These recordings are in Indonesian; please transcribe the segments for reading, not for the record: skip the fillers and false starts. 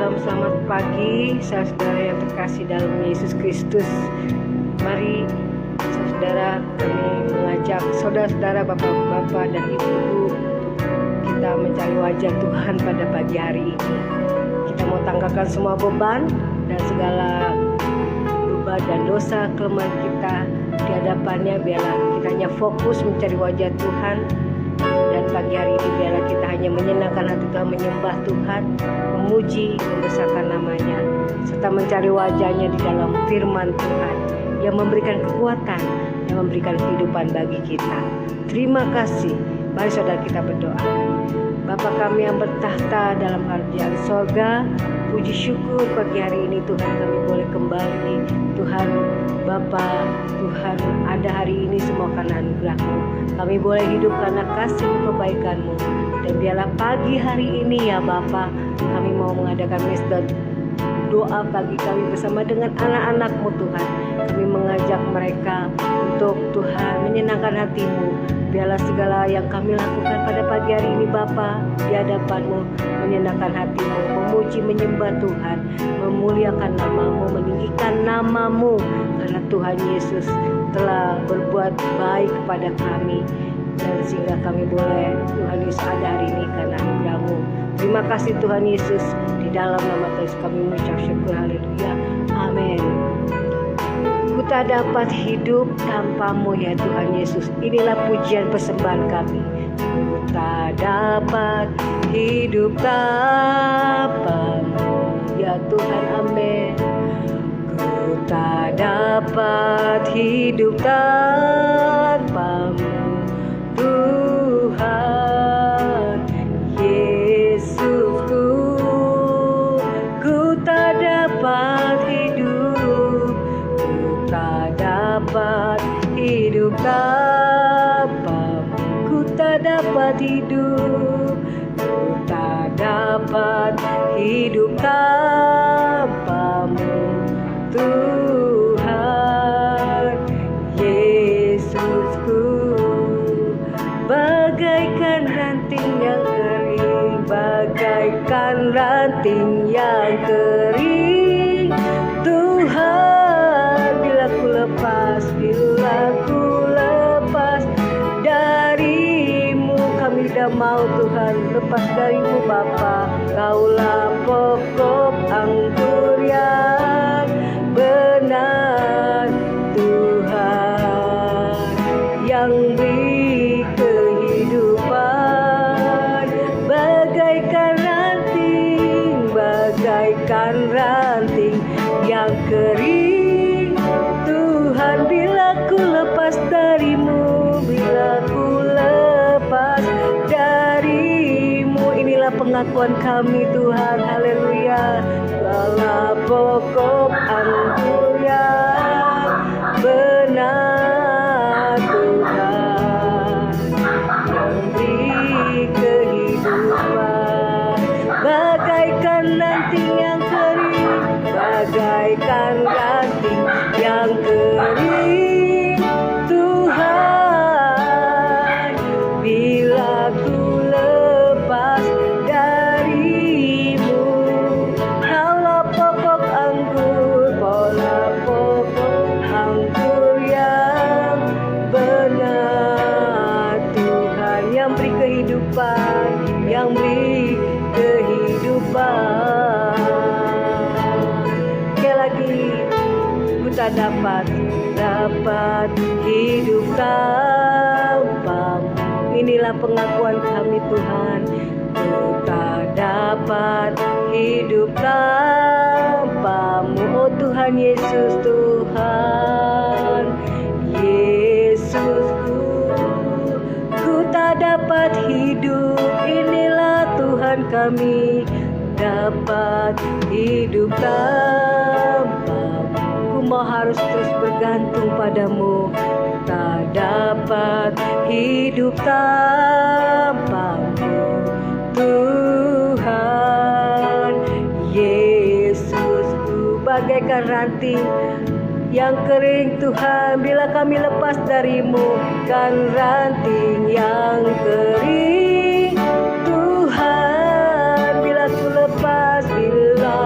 Shalom, selamat pagi saudara yang terkasih dalam Yesus Kristus. Mari saudara, kami mengajak saudara-saudara, bapak-bapak dan ibu-ibu, kita mencari wajah Tuhan pada pagi hari ini. Kita mau tanggalkan semua beban dan segala beban dan dosa kelemahan kita di hadapannya. Biarlah kita hanya fokus mencari wajah Tuhan. Dan pagi hari ini biarlah kita hanya menyenangkan hati Tuhan, menyembah Tuhan, memuji, membesarkan namanya, serta mencari wajahnya di dalam firman Tuhan yang memberikan kekuatan, yang memberikan kehidupan bagi kita. Terima kasih. Mari saudara kita berdoa. Bapa kami yang bertahta dalam kerajaan sorga, puji syukur pagi hari ini Tuhan kami boleh kembali. Tuhan Bapa, Tuhan ada hari ini semua karena anugerah-Mu. Kami boleh hidup karena kasih-Mu, kebaikan-Mu. Dan biarlah pagi hari ini ya Bapa, kami mau mengadakan mesbah doa pagi kami bersama dengan anak-anak-Mu Tuhan. Kami mengajak mereka untuk Tuhan menyenangkan hati-Mu. Biarlah segala yang kami lakukan pada pagi hari ini Bapa di hadapan-Mu menyenangkan hati-Mu, memuji, menyembah Tuhan, memuliakan nama-Mu, meninggikan nama-Mu, karena Tuhan Yesus telah berbuat baik kepada kami, dan sehingga kami boleh Tuhan Yesus ada hari ini karena anugerah-Mu. Terima kasih Tuhan Yesus, di dalam nama Yesus kami mengucap syukur, haleluya, amin. Ku tak dapat hidup tanpa-Mu ya Tuhan Yesus. Inilah pujian persembahan kami. Ku tak dapat hidup tanpa-Mu ya Tuhan, amin. Ku tak dapat hidup tanpa-Mu Tuhan Yesusku. Ku tak dapat hidup, tak dapat hidup tanpa-Mu. Ku tak dapat hidup, ku tak dapat hidup tanpa-Mu Tuhan Yesusku. Bagaikan ranting yang kering, bagaikan ranting yang kering Tuhan, bila ku lepas dari-Mu, kami tidak mau Tuhan lepas dari-Mu Bapa. Kaulah pokok anggur yang benar Tuhan, yang beri kehidupan. Bagaikan ranting yang kering Tuhan, bila ku lepas dari-Mu, bila ku lepas dari-Mu. Inilah pengakuan kami Tuhan, haleluya. Kaulah pokok anggur yang benar Tuhan, yang beri kehidupan. Bagaikan ranting yang kering, bagaikan ranting yang kering Tuhan, bila ku lepas dari-Mu. Kaulah pokok anggur yang benar Tuhan, yang beri kehidupan, yang beri kehidupan. Sekali lagi, ku tak dapat hidup tanpa-Mu. Inilah pengakuan kami Tuhan. Ku tak dapat hidup tanpa-Mu, oh Tuhan Yesus, Tuhan Yesusku. Ku tak dapat hidup, inilah Tuhan kami, dapat hidup tanpa-Mu. Ku mau harus terus bergantung padamu. Tak dapat hidup tanpa-Mu Tuhan Yesusku. Bagaikan ranting yang kering Tuhan, bila kami lepas dari-Mu, kan ranting yang kering Tuhan, bila ku lepas, bila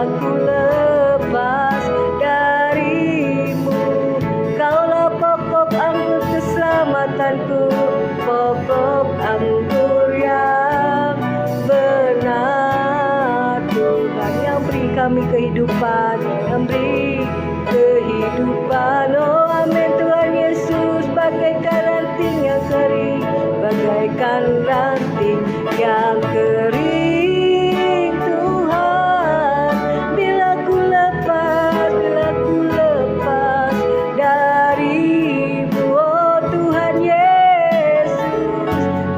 kami kehidupan, yang beri kehidupan. Oh amin Tuhan Yesus, bagaikan ranting yang kering, bagaikan ranting yang kering Tuhan. Bila ku lepas darimu, oh Tuhan Yesus,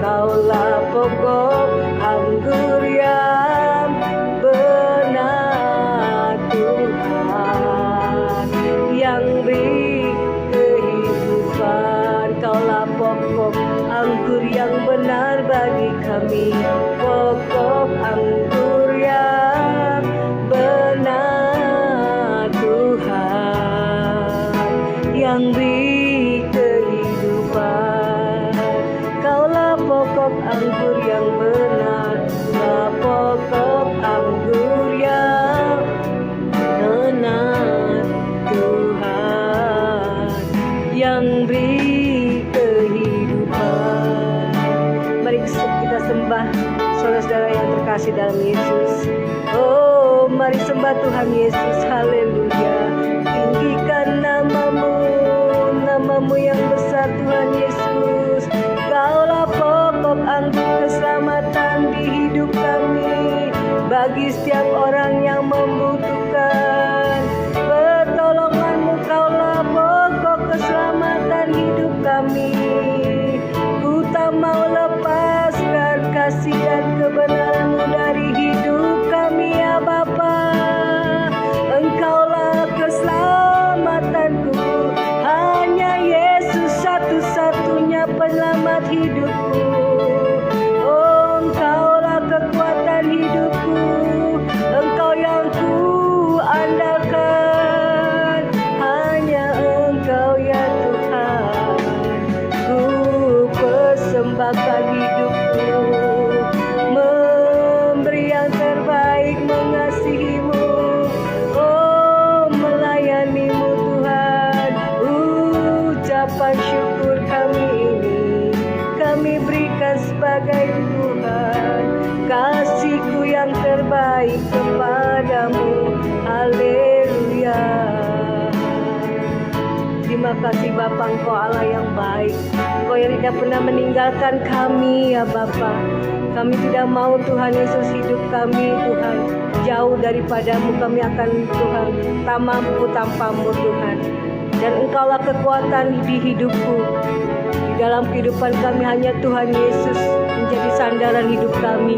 Kaulah pokok anggur yang benar Tuhan, yang beri kehidupan. Kaulah pokok anggur yang benar bagi kami, pokok anggur yang benar Tuhan, yang beri kehidupan. Kaulah pokok anggur yang benar, kaulah pokok anggur yang benar Tuhan, yang beri kehidupan. Mari kita sembah saudara-saudara yang terkasih dalam Yesus. Oh, mari sembah Tuhan Yesus. Haleluya. Tinggikan namamu yang besar Tuhan Yesus. Kaulah pokok anggur keselamatan di hidup kami, bagi setiap orang yang membutuhkan pertolongan-Mu. Kaulah pokok keselamatan hidup kami. Ku tak mau lepaskan kasih dan kebenaran-Mu dari hidup kami ya Bapa. Engkaulah keselamatanku, hanya Yesus satu-satunya penyelamat hidupku. Oh, Engkaulah kekuatan hidupku, Engkau yang ku andalkan, hanya Engkau ya Tuhan. Ku persembahkan hidupku, memberi yang terbaik, mengasihi-Mu, oh melayani-Mu Tuhan. Ucapan syukur kami ini kami berikan sebagai Tuhan, kasih-Ku yang terbaik kepadamu. Haleluya. Terima kasih Bapa, Engkau Allah yang baik, Engkau yang tidak pernah meninggalkan kami ya Bapa. Kami tidak mau Tuhan Yesus hidup kami Tuhan jauh daripadamu. Kami akan Tuhan tak mampu tanpamu Tuhan. Dan Engkaulah kekuatan di hidupku. Di dalam kehidupan kami hanya Tuhan Yesus menjadi sandaran hidup kami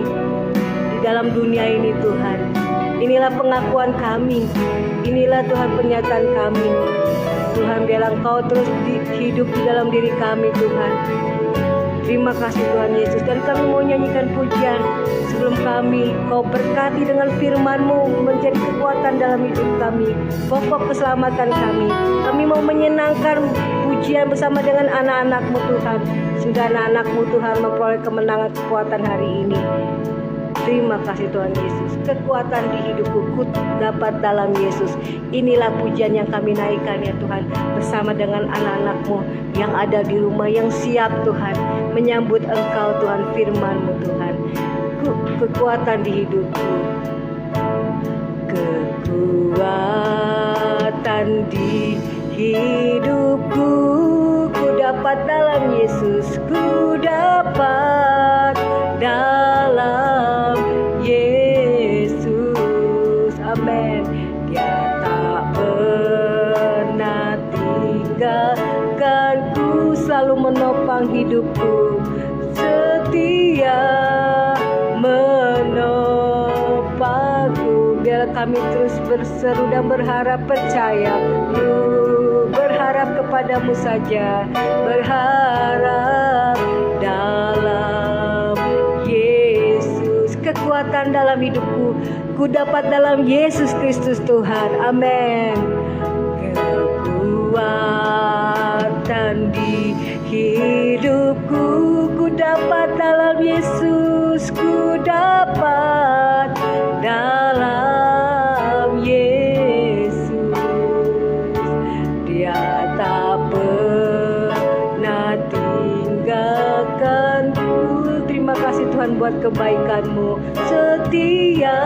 di dalam dunia ini Tuhan. Inilah pengakuan kami, inilah Tuhan pernyataan kami. Tuhan, biarlah Engkau terus hidup di dalam diri kami Tuhan. Terima kasih Tuhan Yesus. Dan kami mau nyanyikan pujian sebelum kami Kau berkati dengan firman-Mu menjadi kekuatan dalam hidup kami, pokok keselamatan kami. Kami mau menyenangkan pujian bersama dengan anak-anak-Mu Tuhan, sehingga anak-anak-Mu Tuhan memperoleh kemenangan kekuatan hari ini. Terima kasih Tuhan Yesus. Kekuatan di hidupku ku dapat dalam Yesus. Inilah pujian yang kami naikkan ya Tuhan, bersama dengan anak-anak-Mu yang ada di rumah, yang siap Tuhan menyambut Engkau Tuhan, firman-Mu Tuhan. Kekuatan di hidupku, kekuatan di hidupku, ku dapat dalam Yesus, ku dapat dalam Yesus. Amin. Dia tak pernah tinggalkanku, selalu menopang hidupku, setia menopangku. Biar kami terus berseru dan berharap, percaya, berharap kepadamu saja, berharap dalam Yesus. Kekuatan dalam hidupku ku dapat dalam Yesus Kristus Tuhan. Amin. Kekuatan di hidupku ku dapat dalam Yesus, ku dapat dalam Yesus. Dia tak pernah tinggalkanku. Terima kasih Tuhan buat kebaikan-Mu, setia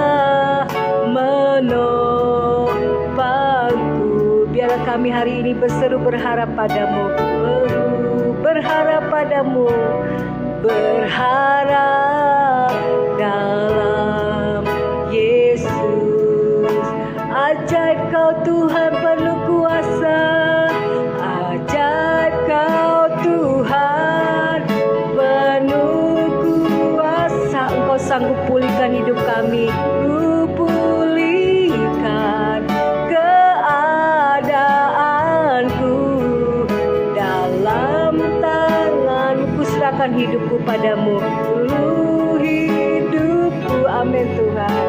menopang kami hari ini berseru berharap padamu, berharap padamu, berharap dalam Yesus. Ajaib kau Tuhan penuh kuasa, ajaib kau Tuhan penuh kuasa. Engkau sanggup pulihkan hidup kami, pulihkan keadaanku. Dalam tanganku serahkan hidupku padamu, seluruh hidupku, amin Tuhan.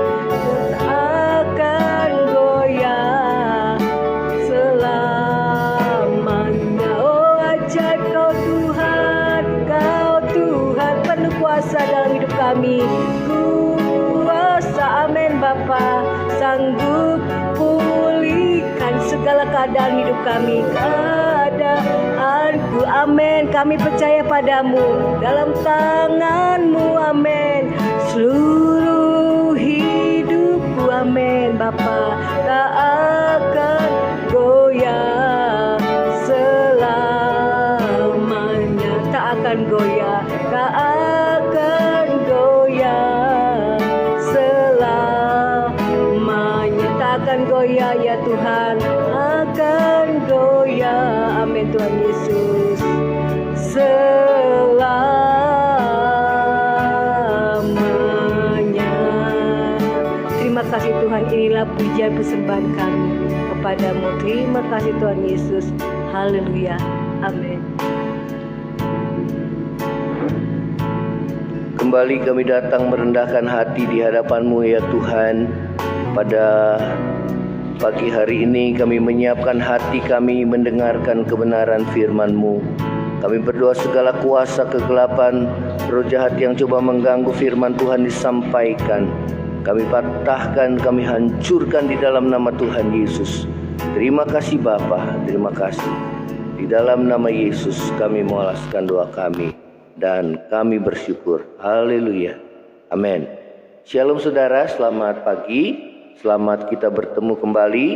Akan goyah selamanya. Oh ajaib kau Tuhan, kau Tuhan penuh kuasa dalam hidup kami. Kuasa, amin Bapa, sanggup pulihkan segala keadaan hidup kami, keadaanku, amin. Kami percaya padamu, dalam tanganmu, amin. Seluruh hidupku, amin Bapa, tak akan goyah selamanya, tak akan goyah, tak akan goyah selamanya, tak akan goyah ya Tuhan, akan goyah, amin Tuhan Yesus, selamanya. Terima kasih Tuhan, inilah pujian persembahan kami kepadamu. Terima kasih Tuhan Yesus, haleluya, amin. Kembali kami datang merendahkan hati di hadapan-Mu ya Tuhan. Pada pagi hari ini kami menyiapkan hati kami mendengarkan kebenaran firman-Mu. Kami berdoa segala kuasa kegelapan, roh jahat yang coba mengganggu firman Tuhan disampaikan, kami patahkan, kami hancurkan di dalam nama Tuhan Yesus. Terima kasih Bapa, terima kasih. Di dalam nama Yesus kami mengalaskan doa kami dan kami bersyukur. Haleluya. Amin. Shalom saudara, selamat pagi. Selamat kita bertemu kembali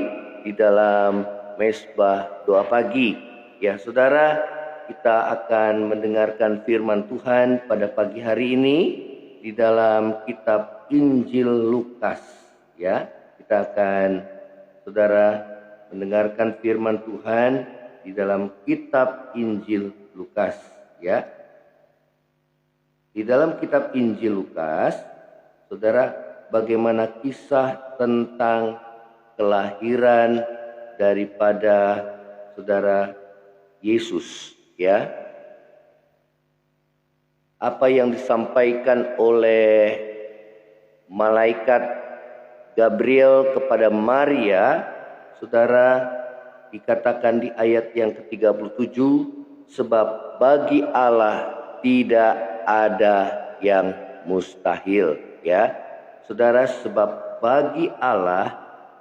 di dalam mesbah doa pagi. Ya saudara, kita akan mendengarkan firman Tuhan pada pagi hari ini di dalam kitab Injil Lukas. Ya, kita akan saudara mendengarkan firman Tuhan di dalam kitab Injil Lukas. Ya, di dalam kitab Injil Lukas, saudara, bagaimana kisah tentang kelahiran daripada saudara Yesus, ya. Apa yang disampaikan oleh malaikat Gabriel kepada Maria, saudara, dikatakan di ayat yang ke-37, sebab bagi Allah tidak ada yang mustahil, ya. Saudara, sebab bagi Allah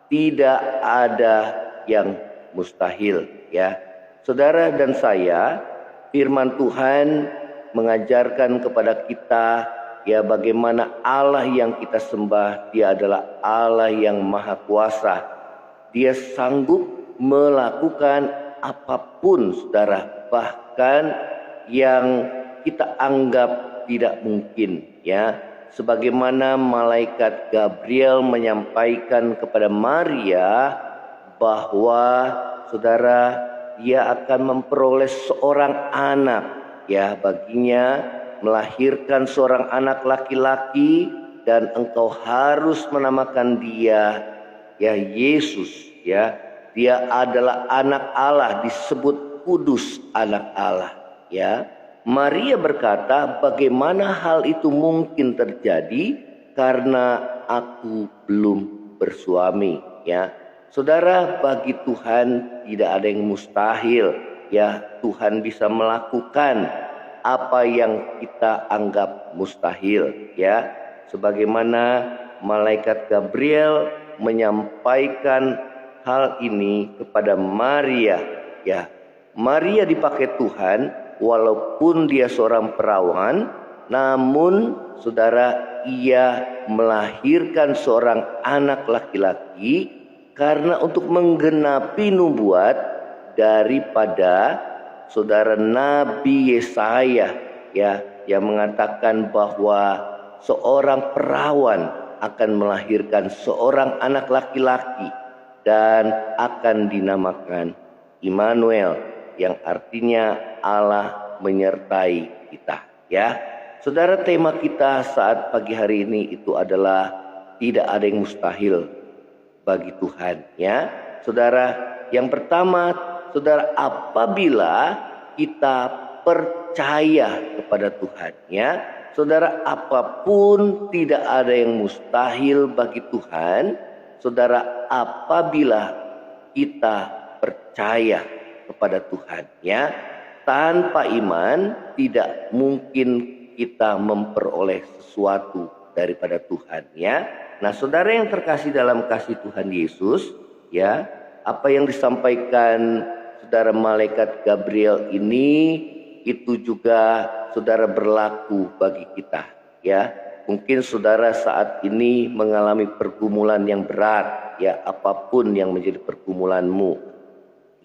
tidak ada yang mustahil, ya. Saudara dan saya, firman Tuhan mengajarkan kepada kita, ya, bagaimana Allah yang kita sembah, Dia adalah Allah yang maha kuasa. Dia sanggup melakukan apapun, saudara, bahkan yang kita anggap tidak mungkin, ya. Sebagaimana malaikat Gabriel menyampaikan kepada Maria bahwa saudara, dia akan memperoleh seorang anak, ya, baginya melahirkan seorang anak laki-laki dan engkau harus menamakan dia, ya, Yesus, ya. Dia adalah anak Allah, disebut kudus anak Allah, ya. Maria berkata, bagaimana hal itu mungkin terjadi karena aku belum bersuami, ya. Saudara, bagi Tuhan tidak ada yang mustahil, ya. Tuhan bisa melakukan apa yang kita anggap mustahil, ya. Sebagaimana malaikat Gabriel menyampaikan hal ini kepada Maria, ya. Maria dipakai Tuhan. Walaupun dia seorang perawan, namun saudara, ia melahirkan seorang anak laki-laki karena untuk menggenapi nubuat daripada saudara Nabi Yesaya, ya, yang mengatakan bahwa seorang perawan akan melahirkan seorang anak laki-laki dan akan dinamakan Immanuel, yang artinya Allah menyertai kita, ya. Saudara, tema kita saat pagi hari ini itu adalah tidak ada yang mustahil bagi Tuhan, ya. Saudara, yang pertama, saudara, apabila kita percaya kepada Tuhan, ya. Saudara, apapun tidak ada yang mustahil bagi Tuhan. Saudara, apabila kita percaya kepada Tuhan, ya. Tanpa iman tidak mungkin kita memperoleh sesuatu daripada Tuhan, ya. Nah, saudara yang terkasih dalam kasih Tuhan Yesus, ya, apa yang disampaikan saudara malaikat Gabriel ini itu juga saudara berlaku bagi kita, ya. Mungkin saudara saat ini mengalami pergumulan yang berat, ya, apapun yang menjadi pergumulanmu,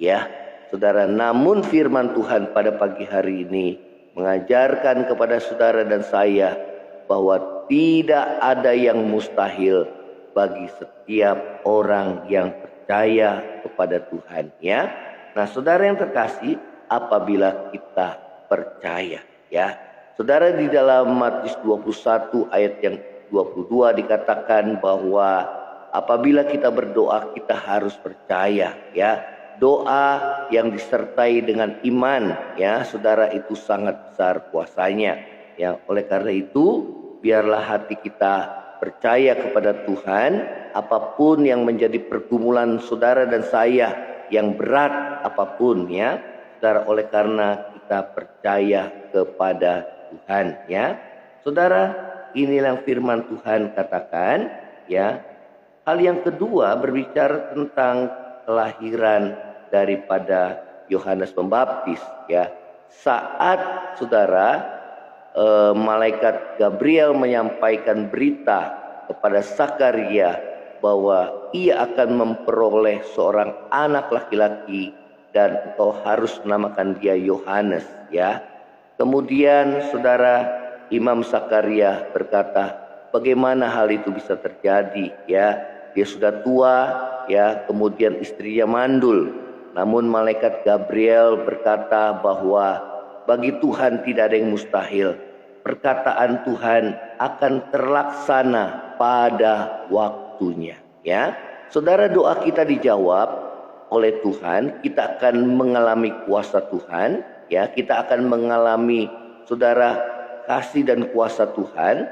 ya, saudara. Namun firman Tuhan pada pagi hari ini mengajarkan kepada saudara dan saya bahwa tidak ada yang mustahil bagi setiap orang yang percaya kepada Tuhan, ya. Nah, saudara yang terkasih, apabila kita percaya, ya. Saudara, di dalam Matius 21 ayat yang 22 dikatakan bahwa apabila kita berdoa kita harus percaya, ya. Doa yang disertai dengan iman, ya, saudara, itu sangat besar kuasanya, ya. Oleh karena itu, biarlah hati kita percaya kepada Tuhan. Apapun yang menjadi pergumulan saudara dan saya, yang berat apapun, ya, saudara, oleh karena kita percaya kepada Tuhan, ya. Saudara, inilah yang firman Tuhan katakan, ya. Hal yang kedua berbicara tentang kelahiran daripada Yohanes Pembaptis, ya. Saat saudara malaikat Gabriel menyampaikan berita kepada Sakaria bahwa ia akan memperoleh seorang anak laki-laki dan engkau harus menamakan dia Yohanes, ya. Kemudian saudara, Imam Sakaria berkata, bagaimana hal itu bisa terjadi, ya? Dia sudah tua, ya, kemudian istrinya mandul. Namun malaikat Gabriel berkata bahwa bagi Tuhan tidak ada yang mustahil. Perkataan Tuhan akan terlaksana pada waktunya, ya. Saudara, doa kita dijawab oleh Tuhan, kita akan mengalami kuasa Tuhan, ya. Kita akan mengalami, saudara, kasih dan kuasa Tuhan,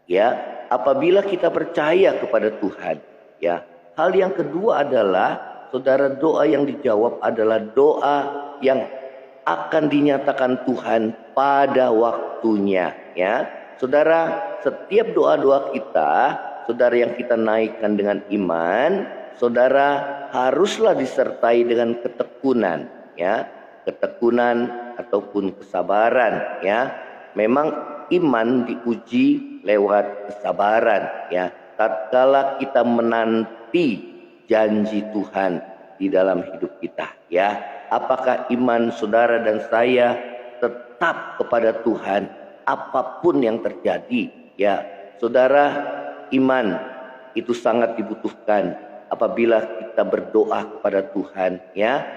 ya, apabila kita percaya kepada Tuhan, ya. Hal yang kedua adalah, saudara, doa yang dijawab adalah doa yang akan dinyatakan Tuhan pada waktunya, ya. Saudara, setiap doa-doa kita, saudara, yang kita naikkan dengan iman, saudara, haruslah disertai dengan ketekunan, ya. Ketekunan ataupun kesabaran, ya. Memang iman diuji lewat kesabaran, ya. Tatkala kita menanti janji Tuhan di dalam hidup kita, ya. Apakah iman saudara dan saya tetap kepada Tuhan apapun yang terjadi, ya. Saudara, iman itu sangat dibutuhkan apabila kita berdoa kepada Tuhan, ya,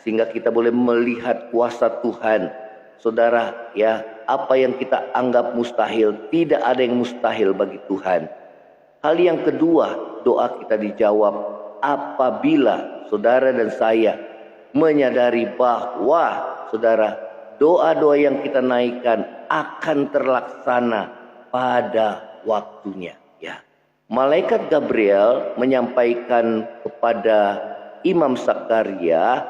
sehingga kita boleh melihat kuasa Tuhan. Saudara, ya, apa yang kita anggap mustahil, tidak ada yang mustahil bagi Tuhan. Hal yang kedua, doa kita dijawab apabila saudara dan saya menyadari bahwa, saudara, doa-doa yang kita naikkan akan terlaksana pada waktunya, ya. Malaikat Gabriel menyampaikan kepada Imam Sakaria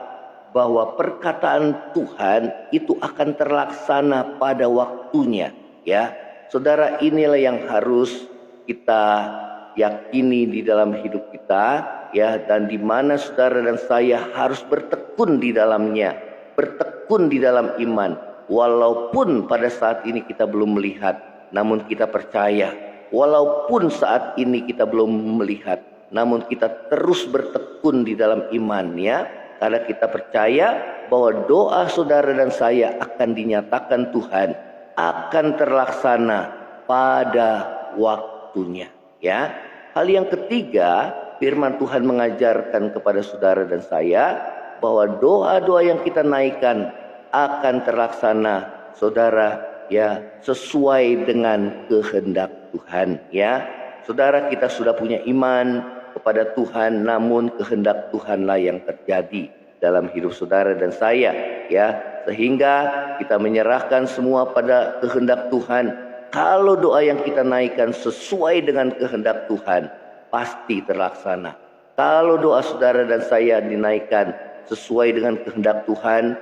bahwa perkataan Tuhan itu akan terlaksana pada waktunya, ya. Saudara, inilah yang harus kita yakini di dalam hidup kita, ya, dan di mana saudara dan saya harus bertekun di dalamnya, bertekun di dalam iman. Walaupun pada saat ini kita belum melihat, namun kita percaya. Walaupun saat ini kita belum melihat, namun kita terus bertekun di dalam iman, ya. Karena kita percaya bahwa doa saudara dan saya akan dinyatakan Tuhan, akan terlaksana pada waktunya. Ya, hal yang ketiga, firman Tuhan mengajarkan kepada saudara dan saya bahwa doa-doa yang kita naikkan akan terlaksana, saudara, ya, sesuai dengan kehendak Tuhan. Ya, saudara, kita sudah punya iman kepada Tuhan, namun kehendak Tuhanlah yang terjadi dalam hidup saudara dan saya, ya, sehingga kita menyerahkan semua pada kehendak Tuhan. Kalau doa yang kita naikkan sesuai dengan kehendak Tuhan, pasti terlaksana. Kalau doa saudara dan saya dinaikkan sesuai dengan kehendak Tuhan,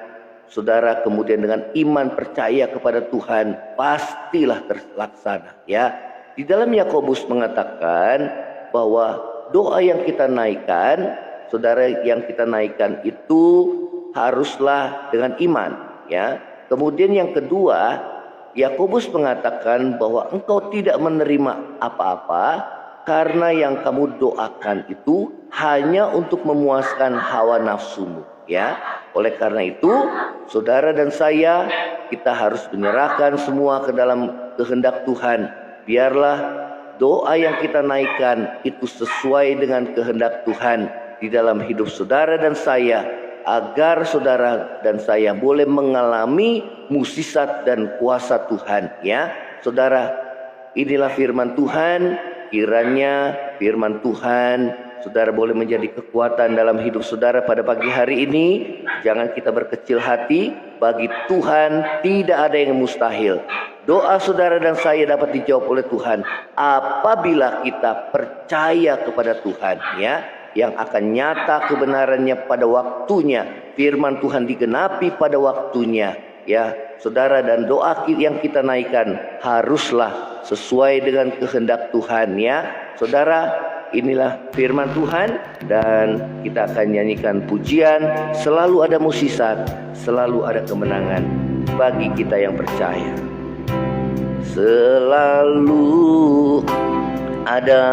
saudara kemudian dengan iman percaya kepada Tuhan, pastilah terlaksana. Ya, di dalam Yakobus mengatakan bahwa doa yang kita naikkan, saudara, yang kita naikkan itu haruslah dengan iman. Ya, kemudian yang kedua, Yakobus mengatakan bahwa engkau tidak menerima apa-apa karena yang kamu doakan itu hanya untuk memuaskan hawa nafsumu. Ya, oleh karena itu, saudara dan saya, kita harus menyerahkan semua ke dalam kehendak Tuhan. Biarlah doa yang kita naikkan itu sesuai dengan kehendak Tuhan di dalam hidup saudara dan saya, agar saudara dan saya boleh mengalami mukjizat dan kuasa Tuhan. Ya, saudara, inilah firman Tuhan. Kiranya firman Tuhan, saudara, boleh menjadi kekuatan dalam hidup saudara pada pagi hari ini. Jangan kita berkecil hati. Bagi Tuhan tidak ada yang mustahil. Doa saudara dan saya dapat dijawab oleh Tuhan apabila kita percaya kepada Tuhan, ya, yang akan nyata kebenarannya pada waktunya. Firman Tuhan digenapi pada waktunya. Ya, saudara, dan doa yang kita naikkan haruslah sesuai dengan kehendak Tuhan. Ya, saudara, inilah firman Tuhan, dan kita akan nyanyikan pujian. Selalu ada mukjizat, selalu ada kemenangan bagi kita yang percaya. Selalu ada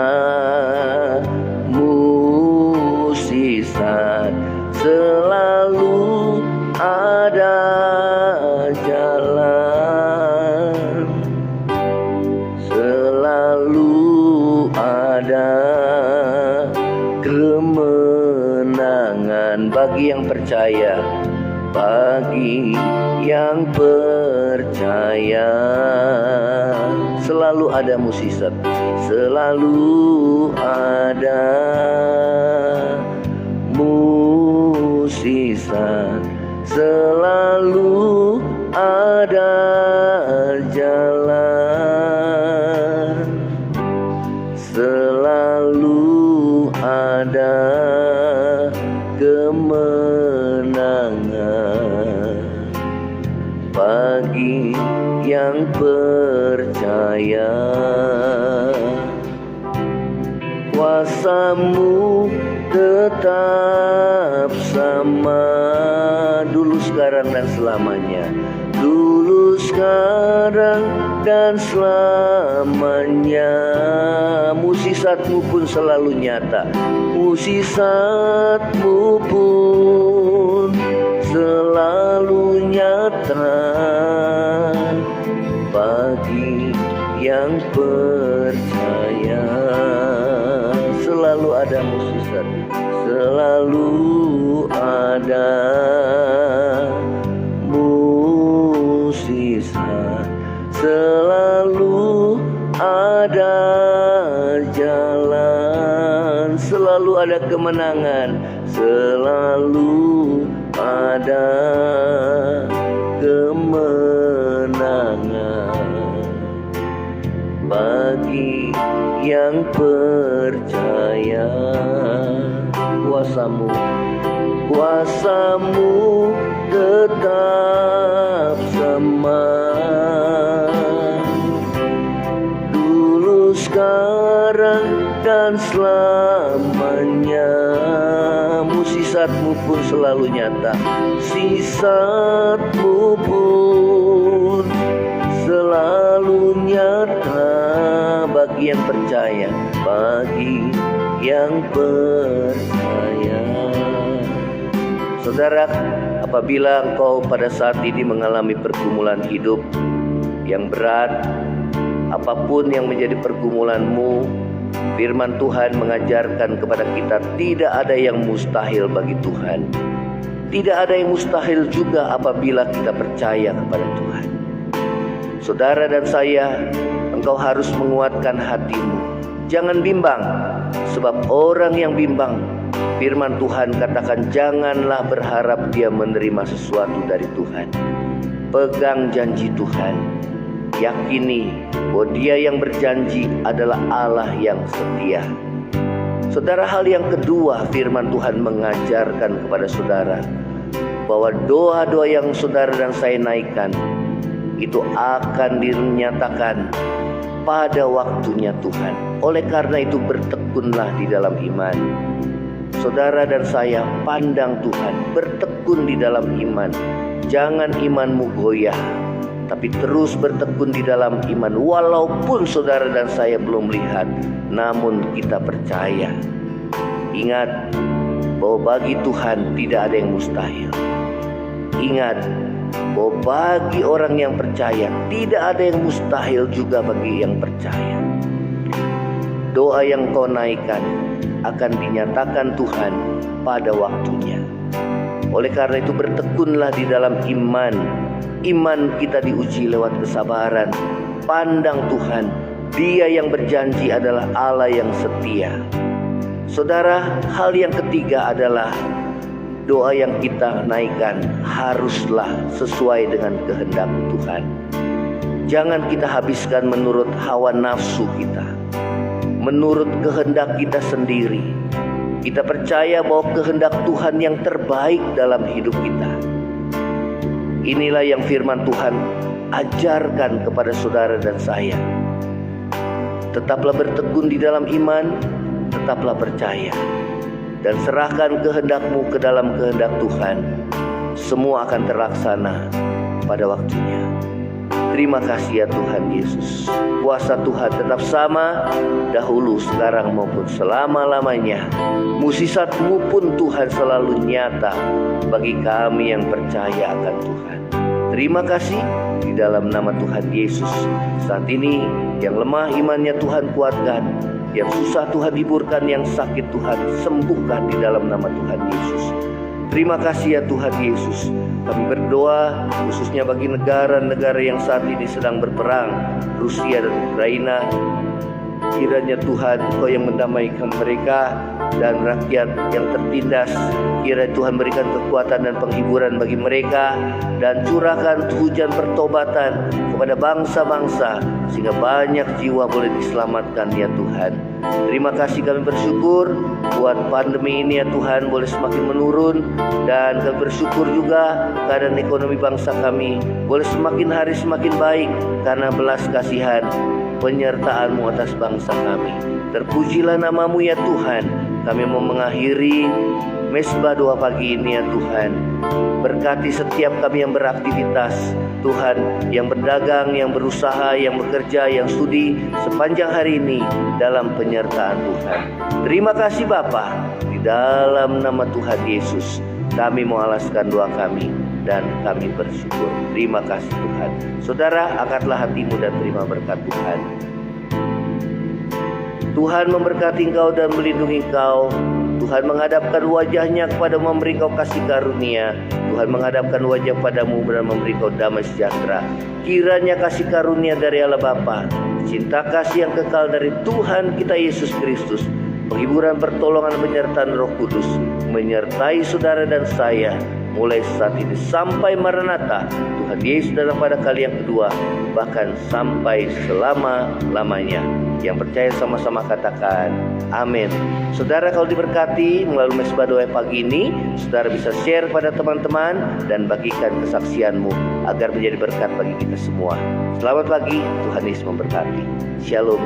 mukjizat, selalu ada jalan, selalu ada kemenangan bagi yang percaya, bagi yang percaya. Selalu ada mukjizat, selalu ada mukjizat, selalu ada jalan, selalu ada kemenangan bagi yang percaya. Kuasa-Mu tetap sama, dulu, sekarang, dan selamanya. Dulu, sekarang, dan selamanya. Mukjizat-Mu pun selalu nyata, mukjizat-Mu pun selalu nyata bagi yang percaya. Selalu ada mukjizat, selalu ada mukjizat, selalu ada jalan, selalu ada kemenangan, selalu ada kemenangan bagi yang percaya. Kuasa-Mu, kuasa-Mu tetap sama, dulu, sekarang, dan selamanya. Mukjizat-Mu pun selalu nyata, sisat-Mu pun selalu nyata bagi yang percaya, bagi yang percaya. Saudara, apabila engkau pada saat ini mengalami pergumulan hidup yang berat, apapun yang menjadi pergumulanmu, firman Tuhan mengajarkan kepada kita tidak ada yang mustahil bagi Tuhan. Tidak ada yang mustahil juga apabila kita percaya kepada Tuhan. Saudara dan saya, engkau harus menguatkan hatimu. Jangan bimbang, sebab orang yang bimbang, firman Tuhan katakan janganlah berharap dia menerima sesuatu dari Tuhan. Pegang janji Tuhan. Yakini bahwa Dia yang berjanji adalah Allah yang setia. Saudara, hal yang kedua, firman Tuhan mengajarkan kepada saudara bahwa doa-doa yang saudara dan saya naikkan itu akan dinyatakan pada waktunya Tuhan. Oleh karena itu bertekunlah di dalam iman. Saudara dan saya pandang Tuhan, bertekun di dalam iman. Jangan imanmu goyah, tapi terus bertekun di dalam iman. Walaupun saudara dan saya belum melihat, namun kita percaya. Ingat bahwa bagi Tuhan tidak ada yang mustahil. Ingat bahwa bagi orang yang percaya tidak ada yang mustahil juga bagi yang percaya. Doa yang kau naikkan akan dinyatakan Tuhan pada waktunya. Oleh karena itu bertekunlah di dalam iman. Iman kita diuji lewat kesabaran. Pandang Tuhan, Dia yang berjanji adalah Allah yang setia. Saudara, hal yang ketiga adalah doa yang kita naikkan haruslah sesuai dengan kehendak Tuhan. Jangan kita habiskan menurut hawa nafsu kita, menurut kehendak kita sendiri. Kita percaya bahwa kehendak Tuhan yang terbaik dalam hidup kita. Inilah yang firman Tuhan ajarkan kepada saudara dan saya. Tetaplah bertekun di dalam iman, tetaplah percaya, dan serahkan kehendakmu ke dalam kehendak Tuhan. Semua akan terlaksana pada waktunya. Terima kasih ya Tuhan Yesus. Kuasa Tuhan tetap sama, dahulu, sekarang maupun selama-lamanya. Mukjizat-Mu pun Tuhan selalu nyata bagi kami yang percaya akan Tuhan. Terima kasih di dalam nama Tuhan Yesus. Saat ini yang lemah imannya Tuhan kuatkan, yang susah Tuhan hiburkan, yang sakit Tuhan sembuhkan di dalam nama Tuhan Yesus. Terima kasih ya Tuhan Yesus. Kami berdoa khususnya bagi negara-negara yang saat ini sedang berperang, Rusia dan Ukraina. Kiranya Tuhan Engkau yang mendamaikan mereka dan rakyat yang tertindas. Kiranya Tuhan berikan kekuatan dan penghiburan bagi mereka, dan curahkan hujan pertobatan kepada bangsa-bangsa sehingga banyak jiwa boleh diselamatkan ya Tuhan. Terima kasih, kami bersyukur buat pandemi ini ya Tuhan boleh semakin menurun, dan kami bersyukur juga keadaan ekonomi bangsa kami boleh semakin hari semakin baik karena belas kasihan penyertaan-Mu atas bangsa kami. Terpujilah nama-Mu ya Tuhan. Kami mau mengakhiri mesbah doa pagi ini ya Tuhan. Berkati setiap kami yang beraktivitas Tuhan, yang berdagang, yang berusaha, yang bekerja, yang studi sepanjang hari ini dalam penyertaan Tuhan. Terima kasih Bapa. Di dalam nama Tuhan Yesus kami mau alaskan doa kami dan kami bersyukur. Terima kasih Tuhan. Saudara, angkatlah hatimu dan terima berkat Tuhan. Tuhan memberkati engkau dan melindungi engkau. Tuhan menghadapkan wajahnya kepada memberi kau kasih karunia. Tuhan menghadapkan wajah padamu dan memberi kau damai sejahtera. Kiranya kasih karunia dari Allah Bapa, cinta kasih yang kekal dari Tuhan kita Yesus Kristus, penghiburan, pertolongan, penyertaan Roh Kudus menyertai saudara dan saya mulai saat ini sampai Maranatha Tuhan Yesus datang pada kali yang kedua, bahkan sampai selama-lamanya. Yang percaya sama-sama katakan amin. Saudara, kalau diberkati melalui mesbah doa pagi ini, saudara bisa share pada teman-teman dan bagikan kesaksianmu agar menjadi berkat bagi kita semua. Selamat pagi, Tuhan Yesus memberkati. Shalom.